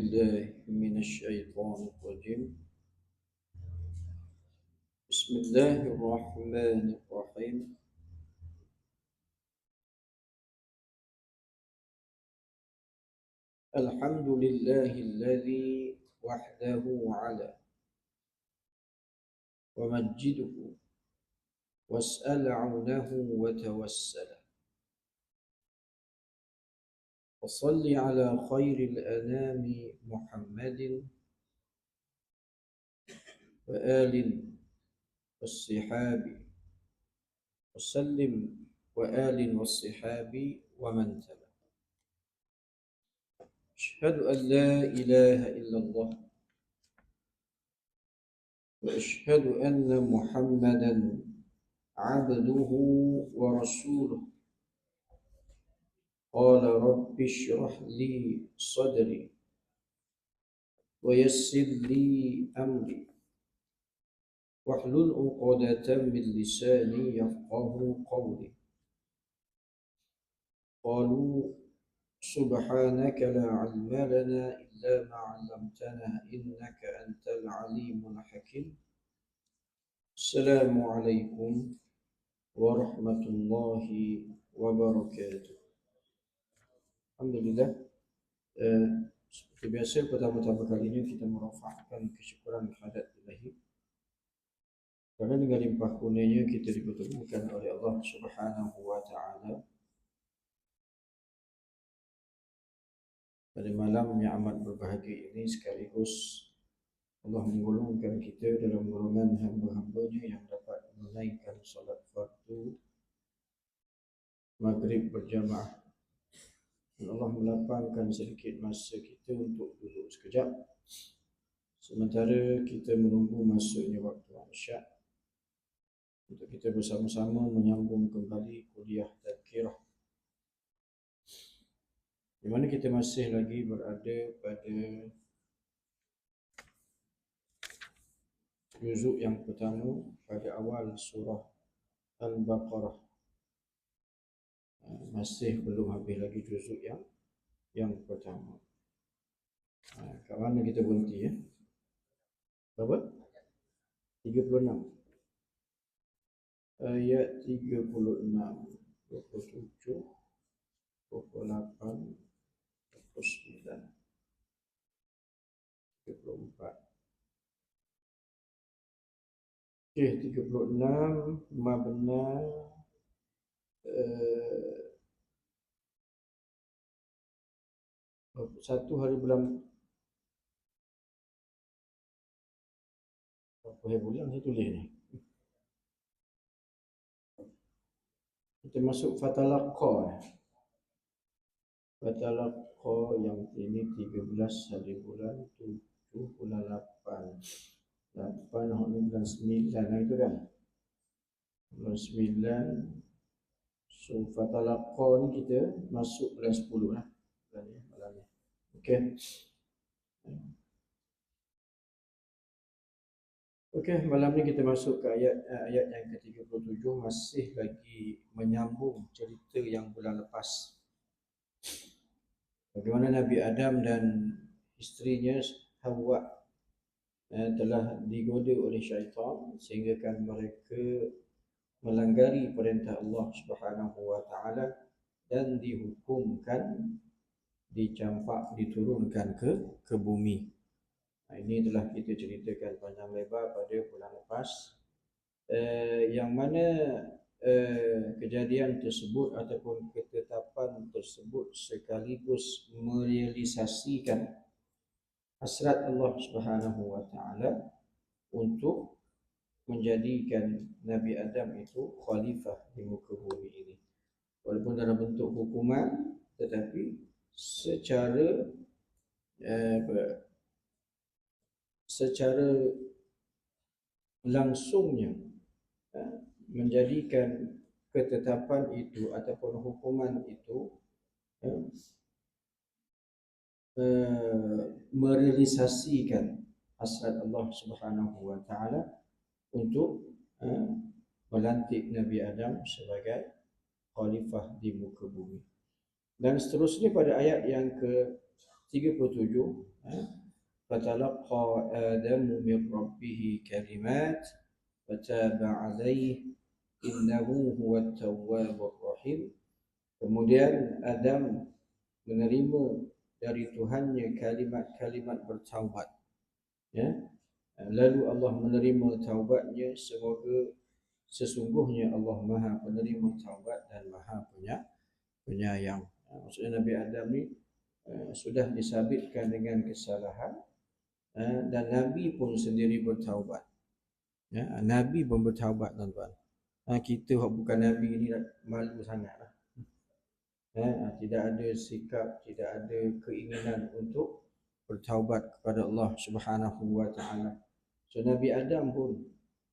الله من الشيطان الرجيم. بسم الله الرحمن الرحيم. الحمد لله الذي وحده على ومجده واسأل عونه وتوسل، وصل على خير الأنام محمد وآل والصحاب وسلم، وآل والصحاب ومن تلا. أشهد أن لا إله إلا الله وأشهد أن محمدا عبده ورسوله. قال رب اشرح لي صدري ويسر لي أمري واحلل عقدة من لساني يفقه قولي. قالوا سبحانك لا علم لنا إلا ما علمتنا إنك أنت العليم الحكيم. السلام عليكم ورحمة الله wabarakatuh. Alhamdulillah. Seperti biasa, pertama-tama kali ini kita merafakkan kesyukuran kehadirat Ilahi karena dengan limpah kurnianya kita dipertemukan oleh Allah Subhanahu wa taala pada malam yang amat berbahagia ini, sekaligus Allah menggolongkan kita dalam golongan hamba-hambanya yang dapat menunaikan salat fardu maghrib berjamaah. Dan Allah melapangkan sedikit masa kita untuk duduk sekejap sementara kita menunggu masuknya waktu isyak untuk kita bersama-sama menyambung kembali kuliah tadhkirah, di mana kita masih lagi berada pada juzuk yang pertama pada awal surah Al-Baqarah. Masih belum habis lagi juzuk yang pertama. Kat mana kita berhenti ya? Berapa? 36. Ayat 36, 27, 28, 29, 34. Okey, 36 mabna satu hari bulan berapa hari bulan saya tulis ni. Kita masuk Fatalaqqa. Fatalaqqa yang ini 13 hari bulan 7 bulan 8. 8 hari bulan 9 itu kan. Bulan 9. So Fatalaqqa ni kita masuk bulan 10 lah. Bulan ni. Okey. Okey, malam ni kita masuk ke ayat yang ke-37, masih lagi menyambung cerita yang bulan lepas. Bagaimana Nabi Adam dan isterinya Hawa telah digoda oleh syaitan sehingga kan mereka melanggari perintah Allah Subhanahu wa taala dan dihukumkan dicampak diturunkan ke bumi. Ini telah kita ceritakan panjang lebar pada bulan lepas, yang mana kejadian tersebut ataupun ketetapan tersebut sekaligus merealisasikan hasrat Allah Subhanahu wa taala untuk menjadikan Nabi Adam itu khalifah di muka bumi ini, walaupun dalam bentuk hukuman, tetapi secara langsungnya menjadikan ketetapan itu ataupun hukuman itu merealisasikan hasrat Allah Subhanahu wa taala untuk melantik Nabi Adam sebagai khalifah di muka bumi. Dan seterusnya pada ayat yang ke-37 فتلقى آدم من ربه كلمات فتاب عليه إنه هو التواب الرحيم. Kemudian Adam menerima dari Tuhannya kalimat-kalimat bertaubat. Ya. Lalu Allah menerima taubatnya. Semoga sesungguhnya Allah Maha penerima taubat dan Maha penyayang. Maksudnya Nabi Adam ni sudah disabitkan dengan kesalahan, dan Nabi pun sendiri bertaubat. Ya, Nabi pun bertaubat, tuan-tuan. Kita bukan Nabi ni malu sangatlah. Tidak ada sikap, tidak ada keinginan untuk bertaubat kepada Allah Subhanahu wa taala. So Nabi Adam pun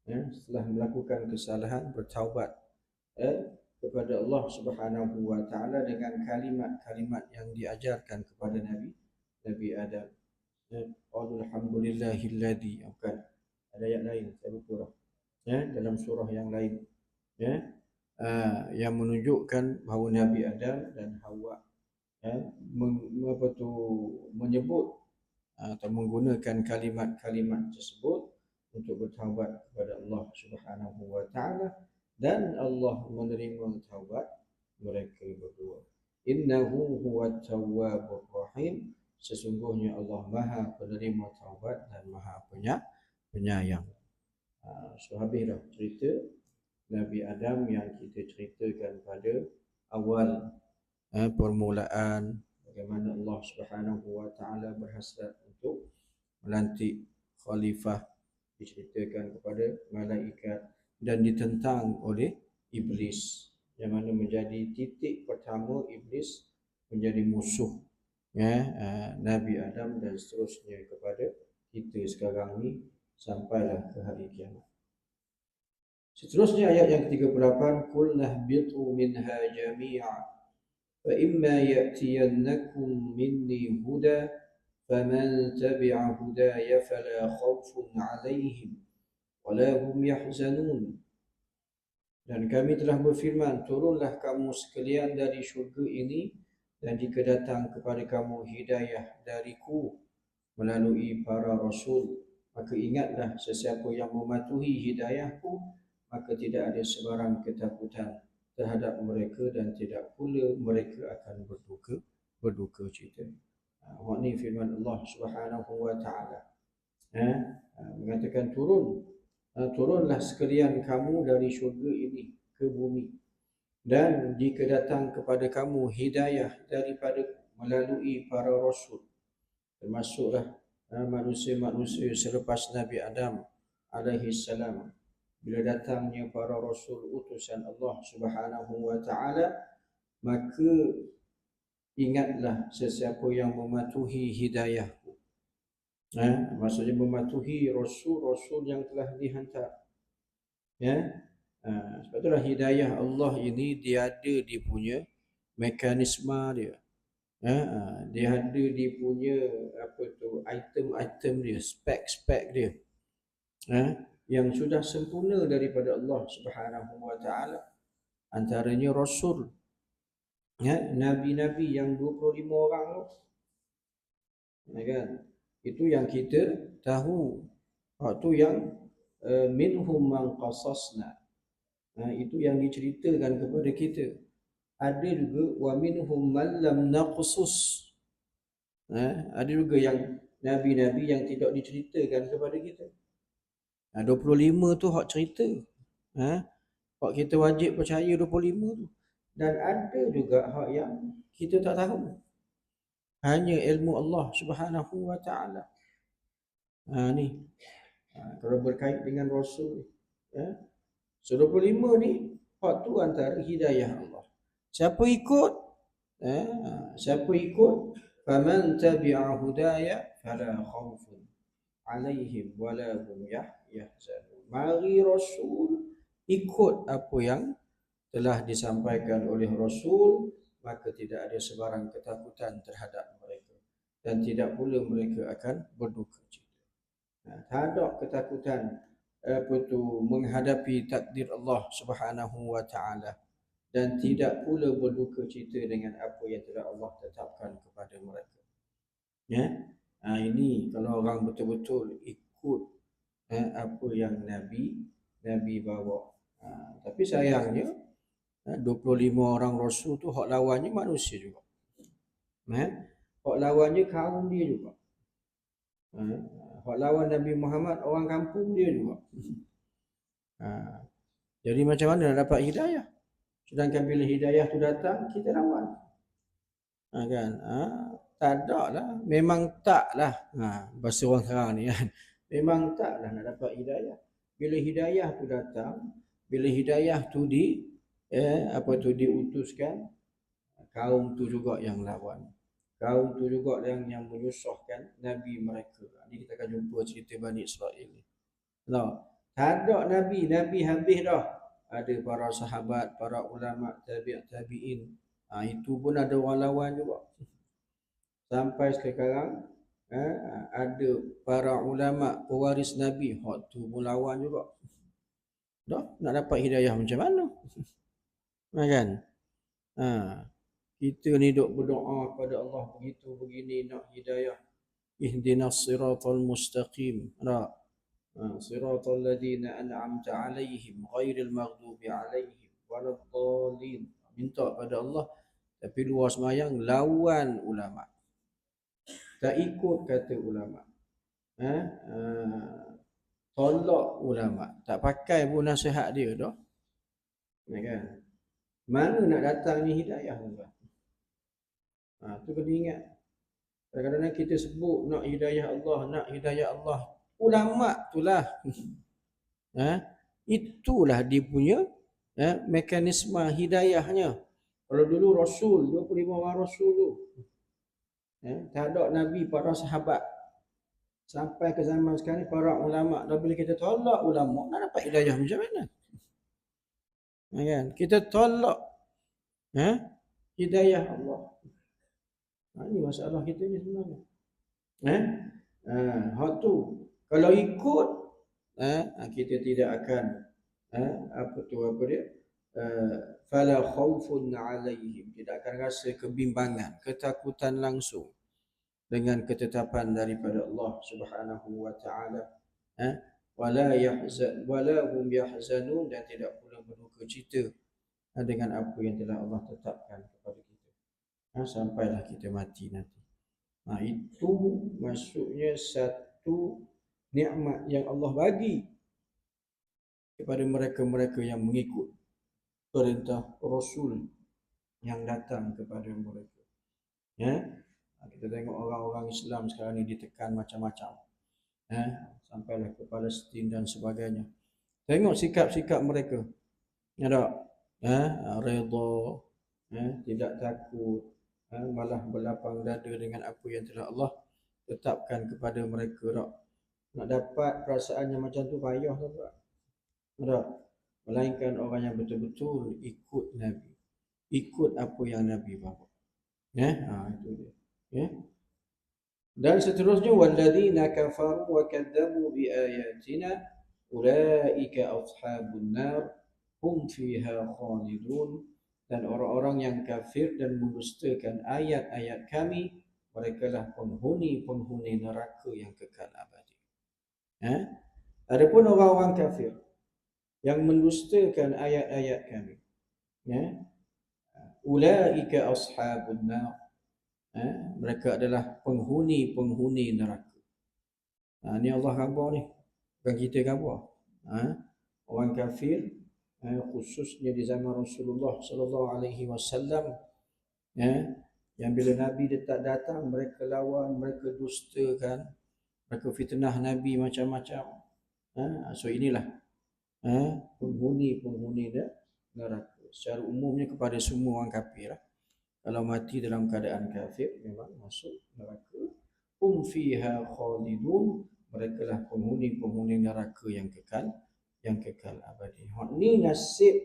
setelah melakukan kesalahan bertaubat kepada Allah Subhanahu wa taala dengan kalimat-kalimat yang diajarkan kepada Nabi Adam. Alhamdulillahilladzi, bukan, ada ayat lain saya lupa dalam surah yang lain yang menunjukkan bahawa Nabi Adam dan Hawa menyebut atau menggunakan kalimat-kalimat tersebut untuk bertaubat kepada Allah Subhanahu wa taala, dan Allah menerima taubat mereka berdua. Innahu huwat tawwabur rahim, sesungguhnya Allah Maha penerima taubat dan Maha penyayang. So habis dah cerita Nabi Adam yang kita ceritakan pada awal permulaan bagaimana Allah Subhanahu wa taala berhasrat untuk melantik khalifah, diceritakan kepada malaikat dan ditentang oleh iblis, yang mana menjadi titik pertama iblis menjadi musuh Nabi Adam dan seterusnya kepada kita sekarang ni sampailah ke hari kiamat. Seterusnya ayat yang ke-38, qul nahbitu minha jami'a fa imma ya'tiyannakum minni huda faman tabi'a hudaya fala khawfun 'alaihim wala hum yahzanun. Dan kami telah berfirman, turunlah kamu sekalian dari syurga ini, dan jika datang kepada kamu hidayah dariku melalui para rasul, maka ingatlah sesiapa yang mematuhi hidayahku, maka tidak ada sebarang ketakutan terhadap mereka dan tidak pula mereka akan berduka cita. Ini firman Allah Subhanahu wa taala. Mengatakan turunlah sekalian kamu dari syurga ini ke bumi, dan jika datang kepada kamu hidayah daripada melalui para rasul, termasuklah manusia-manusia selepas Nabi Adam alaihi salam. Bila datangnya para rasul utusan Allah Subhanahu wa taala, maka ingatlah sesiapa yang mematuhi hidayahku. Maksudnya mematuhi rasul-rasul yang telah dihantar. Sebab itulah hidayah Allah ini dia ada dia punya mekanisme dia. Dia ada dia punya item-item dia, spek-spek dia. Yang sudah sempurna daripada Allah Subhanahu wa taala. Antaranya rasul, nabi-nabi yang 25 orang tu. Kan? Itu yang kita tahu. Itu yang minhum man qasasna. Itu yang diceritakan kepada kita. Ada juga wa minhum man lam naqsus. Ada juga yang nabi-nabi yang tidak diceritakan kepada kita. 25 tu hak cerita. Hak kita wajib percaya 25 tu. Dan ada juga hak yang kita tak tahu. Hanya ilmu Allah Subhanahu wa taala. Ni. Kalau berkait dengan rasul, 25 ni hak tu antara hidayah Allah. Siapa ikut? Siapa ikut? Faman tabi'a hudaya fala khaufun 'alaihim wala hum yahzanun. Mari rasul ikut apa yang telah disampaikan oleh rasul, maka tidak ada sebarang ketakutan terhadap mereka dan tidak pula mereka akan berduka cita. Tak ada ketakutan menghadapi takdir Allah Subhanahu wa taala, dan tidak pula berduka cita dengan apa yang telah Allah tetapkan kepada mereka. Ini kalau orang betul-betul ikut apa yang Nabi bawa. Tapi sayangnya 25 orang Rasul tu hak lawannya manusia juga. Hak lawannya kaum dia juga. Hak lawan Nabi Muhammad orang kampung dia juga. Jadi macam mana nak dapat hidayah? Sedangkan bila hidayah tu datang, kita lawan. Kan? Tak ada lah. Memang tak lah. Bahasa orang sekarang ni kan. Memang tak lah nak dapat hidayah. Bila hidayah tu datang, bila hidayah tu diutuskan, kaum tu juga yang lawan. Kaum tu juga yang menyusahkan Nabi mereka. Ini kita akan jumpa cerita Bani Israel ni. Tak ada Nabi habis dah. Ada para sahabat, para ulama, tabi'in. Itu pun ada orang lawan juga. Sampai sekarang ada para ulama pewaris Nabi, hak tu pun lawan juga. Nak dapat hidayah macam mana? Kan? Kita ni duk berdoa kepada Allah begitu begini nak hidayah. Ihdinas siratal mustaqim. Siratal ladzina an'amta 'alaihim ghairil maghdubi 'alaihim waladdallin. Minta pada Allah tapi luar semayang lawan ulama. Tak ikut kata ulama. Tolak ulama. Tak pakai pun nasihat dia dah. Kan? Mana nak datang ni hidayah tuan? Tu kena ingat. Kadang-kadang kita sebut nak hidayah Allah. Ulama itulah. Itulah dia punya mekanisme hidayahnya. Kalau dulu Rasul, 25 orang Rasul tu. Tak ada Nabi, para sahabat. Sampai ke zaman sekarang para ulama. Dan bila kita tolak ulama, nak dapat hidayah macam mana? Kan? Kita tolak hidayah Allah. Ini masalah kita ni sebenarnya. Hak tu. Kalau ikut, kita tidak akan fala khaufun alaihim, tidak akan rasa kebimbangan, ketakutan langsung dengan ketetapan daripada Allah Subhanahu wa taala. Wala hum yahzanun, dan tidak pula berduka cita dengan apa yang telah Allah tetapkan kepada kita sampailah kita mati nanti. Itu maksudnya satu nikmat yang Allah bagi kepada mereka-mereka yang mengikut perintah Rasul yang datang kepada mereka. Kita tengok orang-orang Islam sekarang ni ditekan macam-macam. Sampailah ke Palestin dan sebagainya. Tengok sikap-sikap mereka. Ada redha, tidak takut, malah berlapang dada dengan apa yang telah Allah tetapkan kepada mereka. Nak dapat perasaan yang macam tu payah tak? Melainkan orang yang betul-betul ikut Nabi, ikut apa yang Nabi bawa. Itu dia. Dan seterusnya, walladzina kafaru wa kadzabu bi ayatina ulaika ashabun nar hum fiha khalidun. Dan orang-orang yang kafir dan mendustakan ayat-ayat kami, merekalah penghuni neraka yang kekal abadi. Adapun orang-orang kafir yang mendustakan ayat-ayat kami, ulaika ashabun nar, mereka adalah penghuni neraka. Ni Allah khabar ni, bukan kita khabar. Orang kafir, khususnya di zaman Rasulullah sallallahu alaihi wasallam, yang bila Nabi datang, mereka lawan, mereka dustakan, mereka fitnah Nabi macam-macam. So inilah penghuni neraka. Secara umumnya kepada semua orang kafir. Kalau mati dalam keadaan kafir, memang masuk neraka. Fiha khalidun, mereka lah penghuni neraka yang kekal abadi. Ini nasib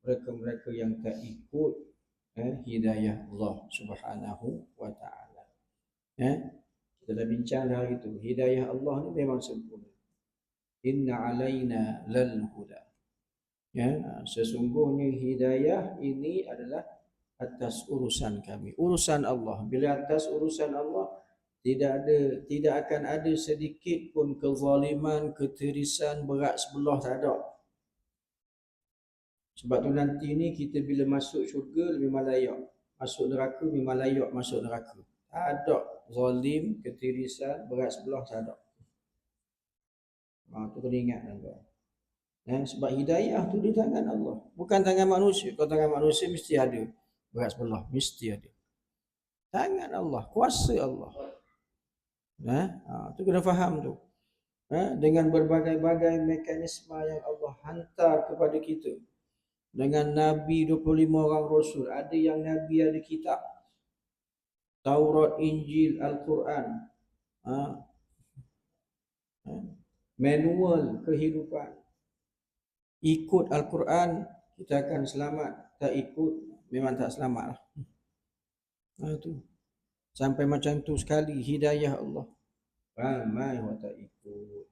mereka yang tak ikut hidayah Allah Subhanahu wa taala. Kita dah bincang hari itu, hidayah Allah ni memang sempurna. Inna alaina lal huda. Sesungguhnya hidayah ini adalah atas urusan kami, urusan Allah. Bila atas urusan Allah, tidak akan ada sedikit pun kezaliman, ketirisan berat sebelah, tak ada. Sebab tu nanti ni kita bila masuk syurga lebih malayak, masuk neraka lebih malayak masuk neraka. Tak ada zalim, ketirisan, berat sebelah, tak ada. Tu kena ingat tuan-tuan. Sebab hidayah tu di tangan Allah, bukan tangan manusia. Kalau tangan manusia mesti ada berat sebelah, mesti ada. Tangan Allah, kuasa Allah. Tu kena faham tu. Dengan berbagai-bagai mekanisme yang Allah hantar kepada kita. Dengan Nabi 25 orang Rasul. Ada yang Nabi ada kitab. Taurat, Injil, Al-Quran. Manual kehidupan. Ikut Al-Quran, kita akan selamat. Tak ikut, memang tak selamat lah. Tu. Sampai macam tu sekali hidayah Allah. Ramai orang tak ikut.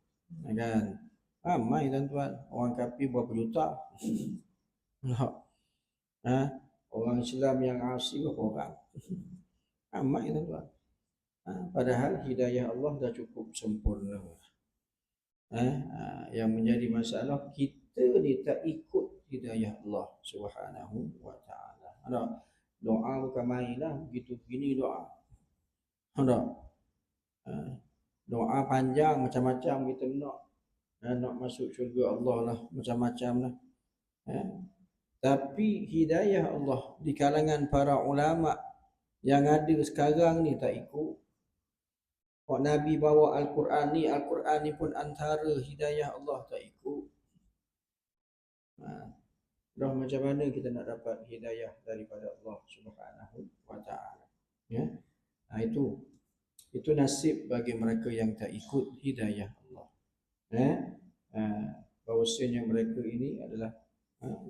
Kan? Ramai tuan-tuan. Orang kafir berapa juta. Orang Islam yang asli berapa orang. Ramai tuan-tuan. Padahal hidayah Allah dah cukup sempurna. Yang menjadi masalah, kita ni tak ikut hidayah Allah Subhanahu wa ta'ala. Doa bukan main lah. Begitu begini doa. Doa panjang macam-macam kita nak masuk syurga Allah lah, macam-macam lah. Tapi hidayah Allah di kalangan para ulama yang ada sekarang ni tak ikut. Kalau Nabi bawa Al-Quran ni pun antara hidayah Allah, tak ikut. Dah macam mana kita nak dapat hidayah daripada Allah Subhanahu wa ta'ala. Itu nasib bagi mereka yang tak ikut hidayah Allah. Bahawasanya mereka ini adalah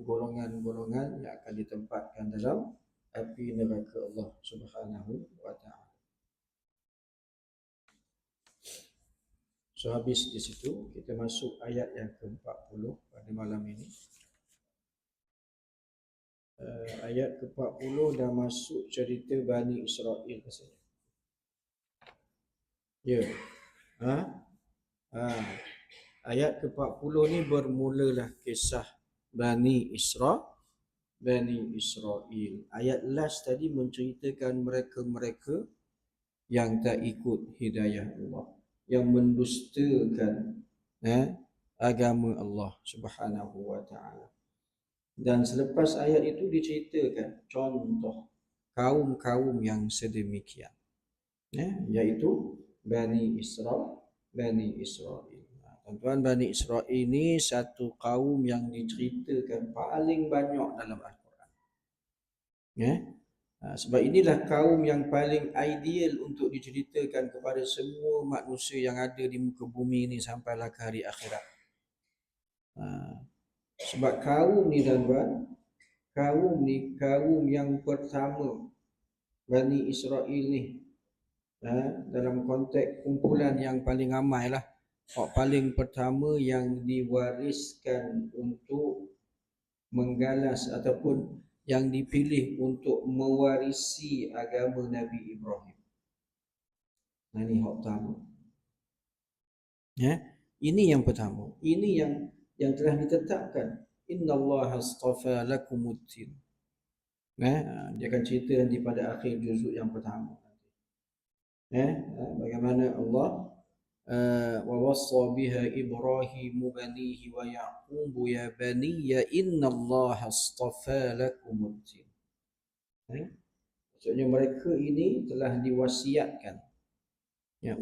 golongan-golongan yang akan ditempatkan dalam api neraka Allah Subhanahu wa ta'ala. So habis di situ, kita masuk ayat yang ke-40 pada malam ini. Ayat ke-40 dah masuk cerita Bani Israel rasanya. Ya. Ayat ke-40 ni bermulalah kisah Bani Israel. Ayat last tadi menceritakan mereka-mereka yang tak ikut hidayah Allah, yang mendustakan agama Allah Subhanahu wa ta'ala. Dan selepas ayat itu diceritakan contoh kaum-kaum yang sedemikian, iaitu Bani Israel. Tuan-tuan, Bani Israel ini satu kaum yang diceritakan paling banyak dalam Al-Quran. Sebab inilah kaum yang paling ideal untuk diceritakan kepada semua manusia yang ada di muka bumi ini sampailah ke hari akhirat. Sebab kaum ni tuan-tuan, kaum yang pertama, Bani Israel ni, dalam konteks kumpulan yang paling ramai lah, paling pertama yang diwariskan untuk menggalas ataupun yang dipilih untuk mewarisi agama Nabi Ibrahim. Ini hak pertama. Ini yang pertama. Ini yang telah ditetapkan. Innallaha astafa lakumuddin. Dia akan cerita nanti pada akhir juzuk yang pertama. Bagaimana Allah wa wassa biha Ibrahim banihi wa Yaqub ya baniya innallaha astafa lakumuddin. Maksudnya mereka ini telah diwasiatkan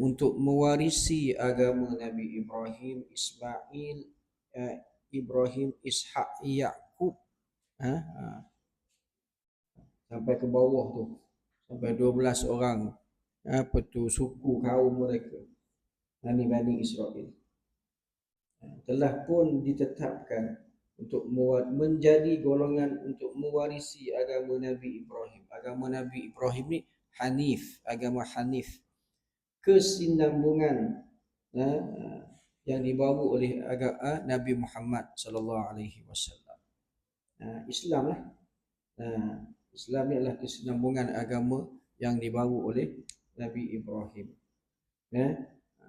untuk mewarisi agama Nabi Ibrahim, Ismail, Ibrahim, Ishak, Yaqub, sampai ke bawah tu, sampai 12 orang suku kaum mereka. Bani Israel telah pun ditetapkan untuk menjadi golongan untuk mewarisi agama Nabi Ibrahim. Agama Nabi Ibrahim ni Hanif, agama Hanif, kesinambungan yang dibawa oleh Nabi Muhammad sallallahu alaihi wasallam. Islam lah. Islam ni adalah kesinambungan agama yang dibawa oleh Nabi Ibrahim.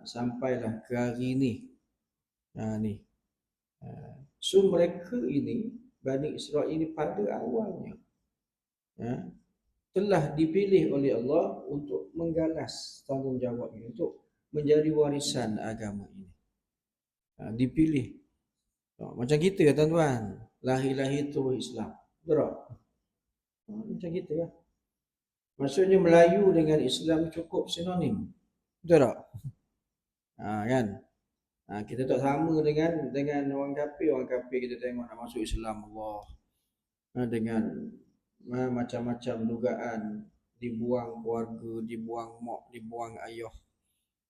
Sampailah ke hari ini. Ni. So mereka ini, Bani Israel ini pada awalnya telah dipilih oleh Allah untuk menggalas tanggungjawab ini, untuk menjadi warisan agama ini. Dipilih. Macam kita tuan-tuan, lahir-lahir tu Islam. Betul? Macam kita ya. Maksudnya Melayu dengan Islam cukup sinonim. Betul tak? Kan? Kita tak sama dengan orang kafir. Orang kafir kita tengok nak masuk Islam Allah. Dengan macam-macam dugaan, dibuang keluarga, dibuang mak, dibuang ayah,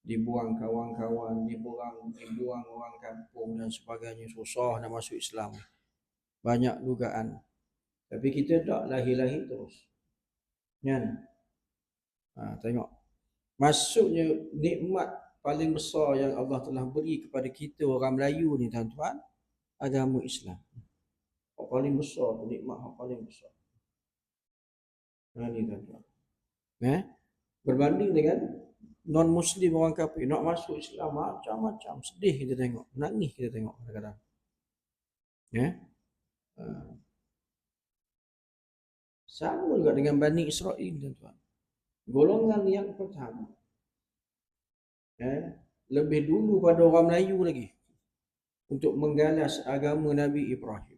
dibuang kawan-kawan, dibuang orang kampung dan sebagainya. Susah nak masuk Islam. Banyak dugaan. Tapi kita tak, lahir-lahir terus. Kan? Tengok. Maksudnya nikmat paling besar yang Allah telah beri kepada kita orang Melayu ni tuan-tuan, agama Islam. Yang paling besar tu, nikmat yang paling besar. Ni tuan-tuan. Berbanding dengan non-Muslim orang kafir nak masuk Islam macam-macam, sedih kita tengok, nangis kita tengok kadang-kadang. Sama juga dengan Bani Israel tuan-tuan. Golongan yang pertama, lebih dulu pada orang Melayu lagi, untuk menggalas agama Nabi Ibrahim.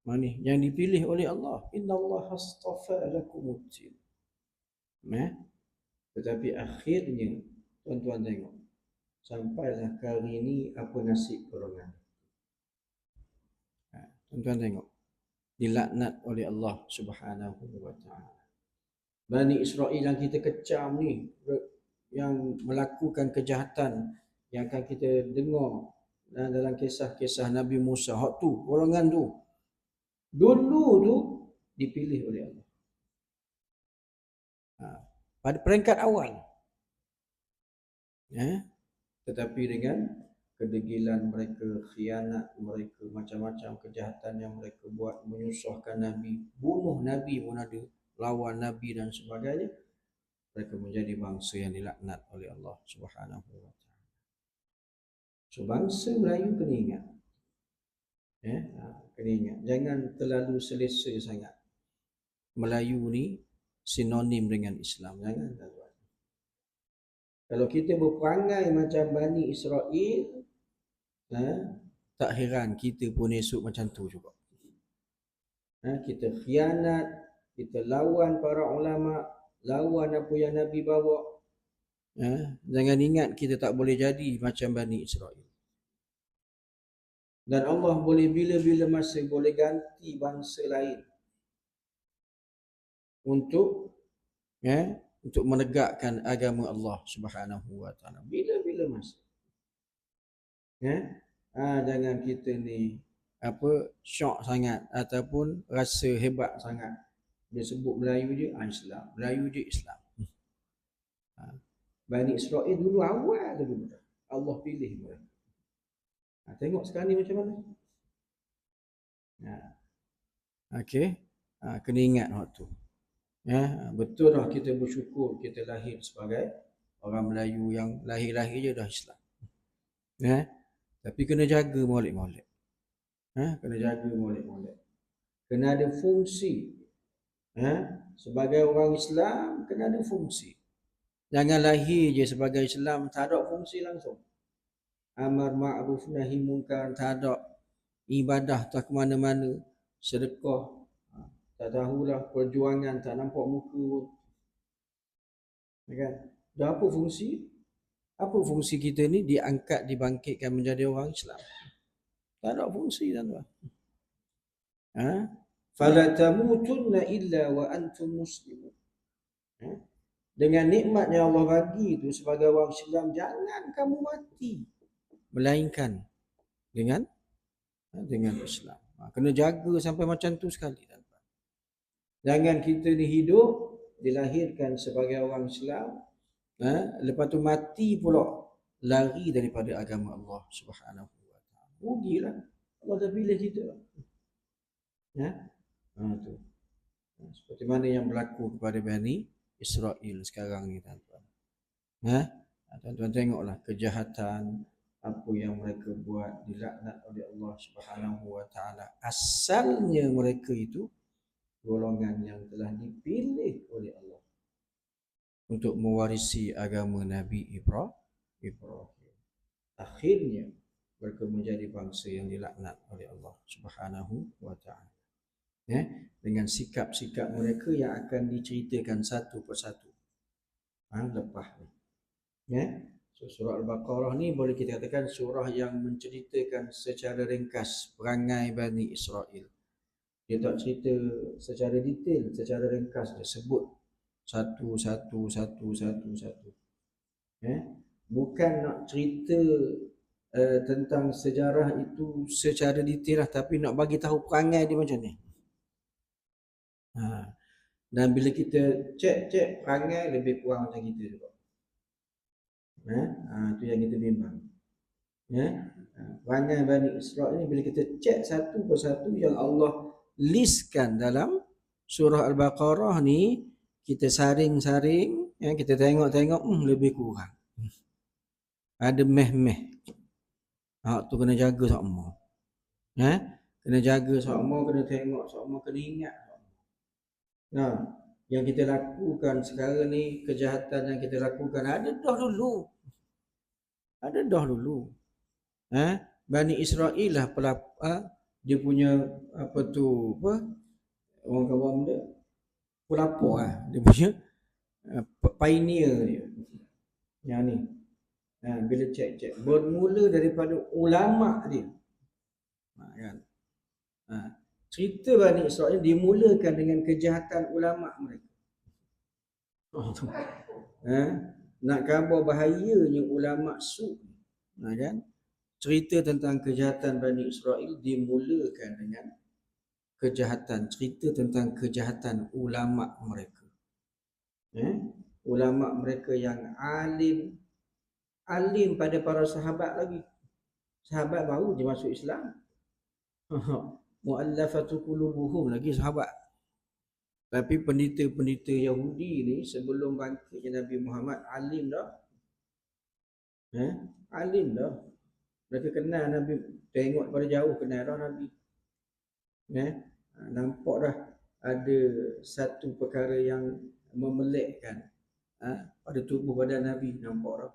Mana yang dipilih oleh Allah. Inna Allah astafa lakumuddin. Tetapi akhirnya tuan-tuan tengok, sampailah kali ini apa nasib golongan. Tuan-tuan tengok, dilaknat oleh Allah Subhanahu wa taala. Bani Israel yang kita kecam ni, yang melakukan kejahatan yang akan kita dengar dalam kisah-kisah Nabi Musa, hak tu, golongan tu dulu tu dipilih oleh Allah. Pada peringkat awal. Tetapi dengan kedegilan mereka, khianat mereka, macam-macam kejahatan yang mereka buat, menyusahkan Nabi, bunuh Nabi pun ada, lawan Nabi dan sebagainya, mereka menjadi bangsa yang dilaknat oleh Allah Subhanahu wa taala. So bangsa Melayu kena ingat. Kena ingat, jangan terlalu selesa sangat. Melayu ni sinonim dengan Islam. Jangan tuan-tuan. Kalau kita berperangai macam Bani Israel, tak heran kita pun esok macam tu juga. Kita khianat, kita lawan para ulama, lawan apa yang Nabi bawa. Jangan ingat kita tak boleh jadi macam Bani Israel. Dan Allah boleh bila-bila masa boleh ganti bangsa lain untuk menegakkan agama Allah Subhanahu wa taala. Bila-bila masa. Jangan kita ni syok sangat ataupun rasa hebat sangat. Dia sebut Melayu je Islam, Melayu je Islam. Bani Israel dulu awal dulu Allah pilih mereka. Tengok sekarang ni macam mana. Okey. Kena ingat waktu. Betul lah kita bersyukur kita lahir sebagai orang Melayu yang lahir-lahir je dah Islam. Tapi kena jaga molek-molek. Kena jaga molek-molek. Kena ada fungsi. Sebagai orang Islam kena ada fungsi. Jangan lahir je sebagai Islam tak ada fungsi langsung. Amar ma'ruf nahi munkar tak ada, ibadah tak ke mana-mana, sedekah tak tahulah, perjuangan tak nampak muka pun. Kan? Dah apa fungsi? Apa fungsi kita ni diangkat, dibangkitkan menjadi orang Islam? Tak ada fungsi tuan-tuan. Fala tamutunna illa wa antum muslimun. Dengan nikmat yang Allah bagi itu sebagai orang Islam, jangan kamu mati melainkan dengan Islam. Kena jaga sampai macam tu sekali tuan-tuan. Jangan kita ni hidup dilahirkan sebagai orang Islam, lepas tu mati pula lari daripada agama Allah Subhanahu wa taala. Rugilah. Allah dah pilih kita. Tu. Seperti mana yang berlaku kepada Bani Israel sekarang ni tuan-tuan. Tuan-tuan tengoklah kejahatan apa yang mereka buat dilaknat oleh Allah Subhanahu wa taala. Asalnya mereka itu golongan yang telah dipilih oleh Allah untuk mewarisi agama Nabi Ibrahim. Akhirnya mereka menjadi bangsa yang dilaknat oleh Allah Subhanahu wa taala. Ya, dengan sikap-sikap mereka yang akan diceritakan satu persatu. Lepas ni. Ya. So, surah Al-Baqarah ni boleh kita katakan surah yang menceritakan secara ringkas perangai Bani Israel. Dia tak cerita secara detail, secara ringkas dia sebut satu. Ya. Bukan nak cerita tentang sejarah itu secara detail lah, tapi nak bagi tahu perangai dia macam ni. Dan bila kita cek perangai lebih kurang macam kita juga. Itu yang kita bimbang. Perangai Bani Israel ni bila kita cek satu persatu yang Allah listkan dalam surah Al-Baqarah ni, kita saring-saring, kita tengok-tengok lebih kurang. Ada meh-meh. Tu kena jaga sama. Kena jaga sama, kena tengok sama, kena ingat. Yang kita lakukan sekarang ni, kejahatan yang kita lakukan ada dah dulu. Bani Israel lah dia punya orang kawan dia pelapor dia punya pioneer dia. Yang ni. Bila cek bermula daripada ulama dia. Kan? Cerita Bani Israel dimulakan dengan kejahatan ulama mereka. Nak khabar bahayanya ulama su. Kan? Cerita tentang kejahatan Bani Israel dimulakan dengan cerita tentang kejahatan ulama mereka. Ulama mereka yang alim pada para sahabat lagi. Sahabat baru je masuk Islam. Mu'allafatu qulubuhum lagi sahabat. Tapi pendeta-pendeta Yahudi ni sebelum bangkitnya Nabi Muhammad alim dah. Alim dah. Mereka kenal Nabi, tengok pada jauh kenal dah Nabi. Nampak dah ada satu perkara yang memelekkan pada tubuh badan Nabi, nampak dah.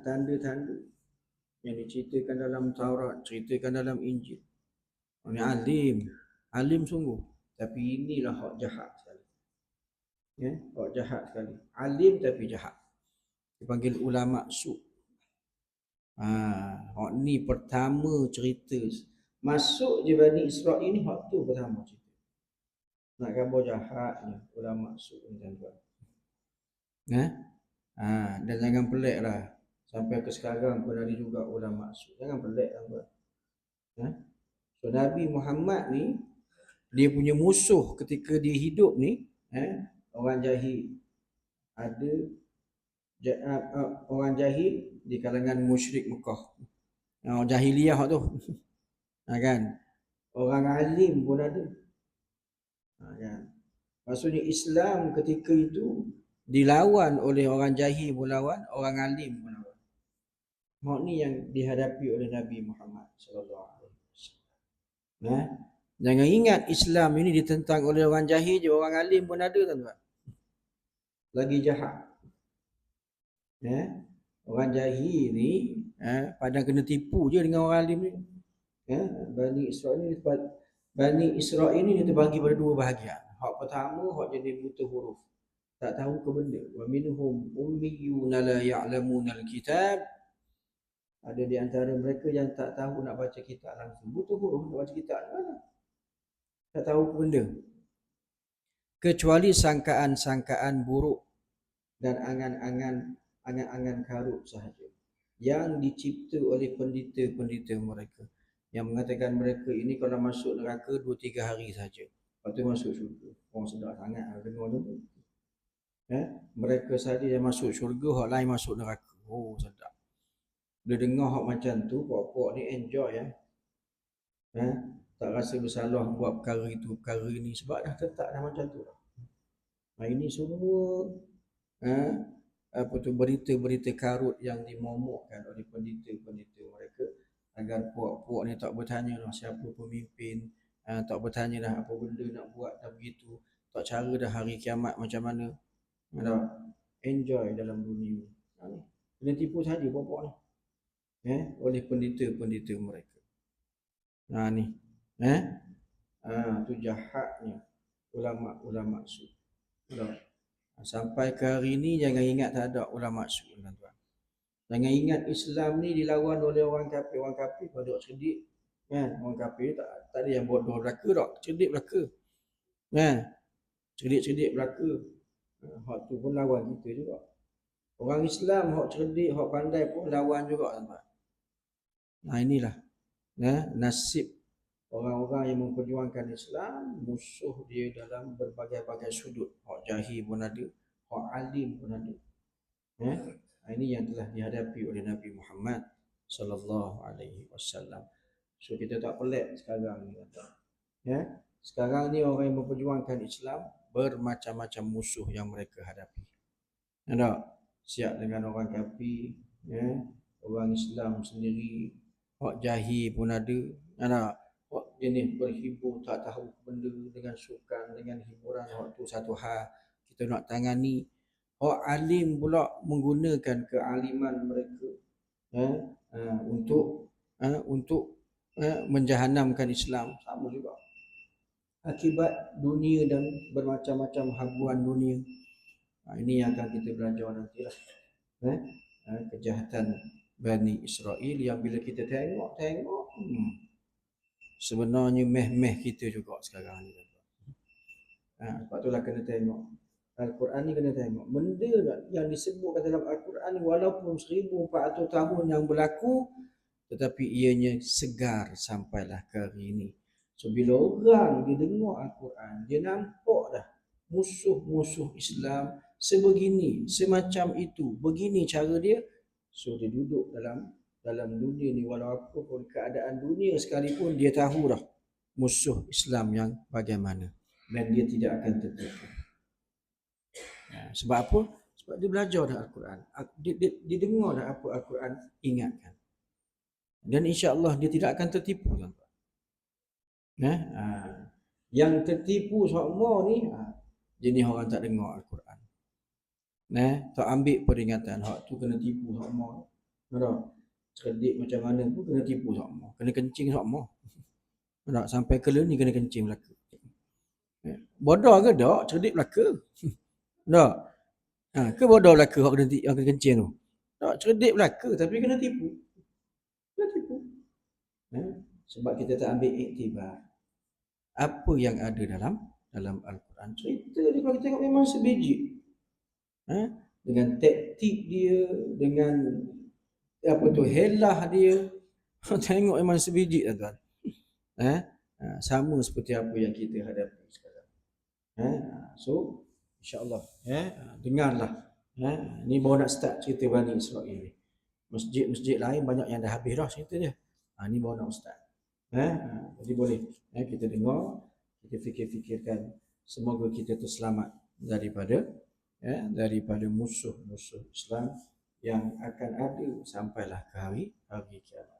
Tanda-tanda yang diceritakan dalam Taurat, ceritakan dalam Injil. Ini alim sungguh. Tapi inilah hak jahat sekali. Hak jahat sekali. Alim tapi jahat. Dipanggil ulama su. Hak ni pertama cerita. Masuk je Bani Israel ni, hak tu pertama cerita. Nak khabar jahatnya ulama su ni tuan-tuan. Dan jangan pelik lah. Sampai ke sekarang pun ada juga ulama su. Jangan pelik tuan-tuan. So Nabi Muhammad ni, dia punya musuh ketika dia hidup ni, orang jahil. Ada orang jahil di kalangan musyrik Mekah. Orang jahiliyah tu. Kan? Orang alim pun ada. Kan? Maksudnya Islam ketika itu dilawan oleh orang jahil pun lawan, orang alim pun lawan. Hak ni yang dihadapi oleh Nabi Muhammad sallallahu alaihi wasallam. Jangan ingat Islam ini ditentang oleh orang jahil je, orang alim pun ada tuan-tuan. Lagi jahat. Orang jahil ni padang kena tipu je dengan orang alim ni. Bani Israel ni dia terbagi pada dua bahagian. Hak pertama, hak jadi buta huruf, tak tahu ke benda. Wa minhum ummiyuna la ya'lamuna al-kitab. Ada di antara mereka yang tak tahu nak baca kitab langsung. Buta huruf nak baca kitab mana? Tak tahu ke benda. Kecuali sangkaan-sangkaan buruk dan angan-angan karut sahaja yang dicipta oleh pendeta-pendeta mereka, yang mengatakan mereka ini kalau masuk neraka 2-3 hari saja, lepas tu masuk syurga. Orang sedar sangat dengar tu. Mereka saja yang masuk syurga, hak lain masuk neraka. Sedap. Bila dengar hak macam tu, puak-puak ni enjoy tak rasa bersalah buat perkara itu, perkara ini, sebab dah tetap dah macam tu. Ini semua berita-berita karut yang dimomokkan oleh pendeta-pendeta mereka, agar puak-puak ni tak bertanya dah siapa pemimpin, tak bertanya dah apa benda nak buat dah begitu, tak cara dah hari kiamat macam mana. Dah enjoy dalam dunia. Ni kena tipu saja puak-puak ni. Oleh pendeta-pendeta mereka. Ni tu jahatnya ulama-ulama su. Sampai ke hari ni jangan ingat tak ada ulama su, tuan-tuan. Jangan ingat Islam ni dilawan oleh orang kafir. Orang kafir pada cerdik, kan? Orang kafir tak ada yang bodoh belaka tak, cerdik belaka. Kan? Cerdik-cerdik belaka. Hak tu pun lawan kita juga. Orang Islam hak cerdik, hak pandai pun lawan juga, tuan-tuan. Inilah nasib orang-orang yang memperjuangkan Islam, musuh dia dalam berbagai-bagai sudut. Hak jahil pun ada, hak alim pun ada. Ini yang telah dihadapi oleh Nabi Muhammad sallallahu alaihi wasallam. So kita tak pelik sekarang ni, sekarang ni orang yang memperjuangkan Islam bermacam-macam musuh yang mereka hadapi. Ada siap dengan orang kafir, orang Islam sendiri, hak jahil pun ada. Hak jenis berhibur tak tahu benda dengan sukan, dengan hiburan, hak tu satu hal kita nak tangani. Hak alim pula menggunakan kealiman mereka untuk menjahanamkan Islam, sama juga. Akibat dunia dan bermacam-macam habuan dunia. Ini yang akan kita belajar nantilah. Kejahatan Bani Israel yang bila kita tengok sebenarnya meh-meh kita juga sekarang ni. Sebab itulah kena tengok Al-Quran ni, kena tengok benda yang disebutkan dalam Al-Quran ni, walaupun 1400 tahun yang berlaku, tetapi ianya segar sampailah ke hari ini. So bila orang dia dengar Al-Quran, dia nampak dah musuh-musuh Islam sebegini, semacam itu, begini cara dia. So dia duduk dalam dunia ni, walaupun keadaan dunia sekalipun, dia tahu dah musuh Islam yang bagaimana, dan dia tidak akan tertipu. Sebab apa? Sebab dia belajar dah Al-Quran. Dia dengar dah apa Al-Quran ingatkan. Dan insya-Allah dia tidak akan tertipu, tuan-tuan. Yang tertipu semua ni jenis orang tak dengar Al-Quran. Tak ambil peringatan, hak tu kena tipu semua. Cerdik macam mana pun kena tipu semua. Kena kencing semua. Sampai ke ni kena kencing belaka. Bodoh ke tak? Cerdik belaka. Tak. Ke bodoh belaka hak kena kencing tu? Tak, cerdik belaka tapi kena tipu. Kena tipu. Sebab kita tak ambil iktibar apa yang ada dalam Al-Quran. Cerita dia kalau kita tengok memang sebiji. Dengan taktik dia, dengan helah dia, tengok memang sebiji, tuan-tuan. Sama seperti apa yang kita hadapi sekarang. So insya-Allah dengarlah. Ni baru nak start cerita Bani Israel ni. Masjid-masjid lain banyak yang dah habis dah cerita dia. Ni baru nak start. Jadi boleh kita dengar, kita fikir-fikirkan, semoga kita terselamat daripada musuh-musuh Islam yang akan ada sampailah ke hari kiamat.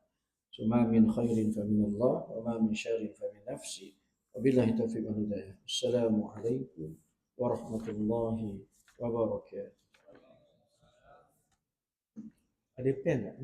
Ma min khairin fa min Allah wa ma min syarrin fa min nafsi. Wabillahi taufiq wal hidayah. Assalamualaikum warahmatullahi wabarakatuh. Ada pen tak?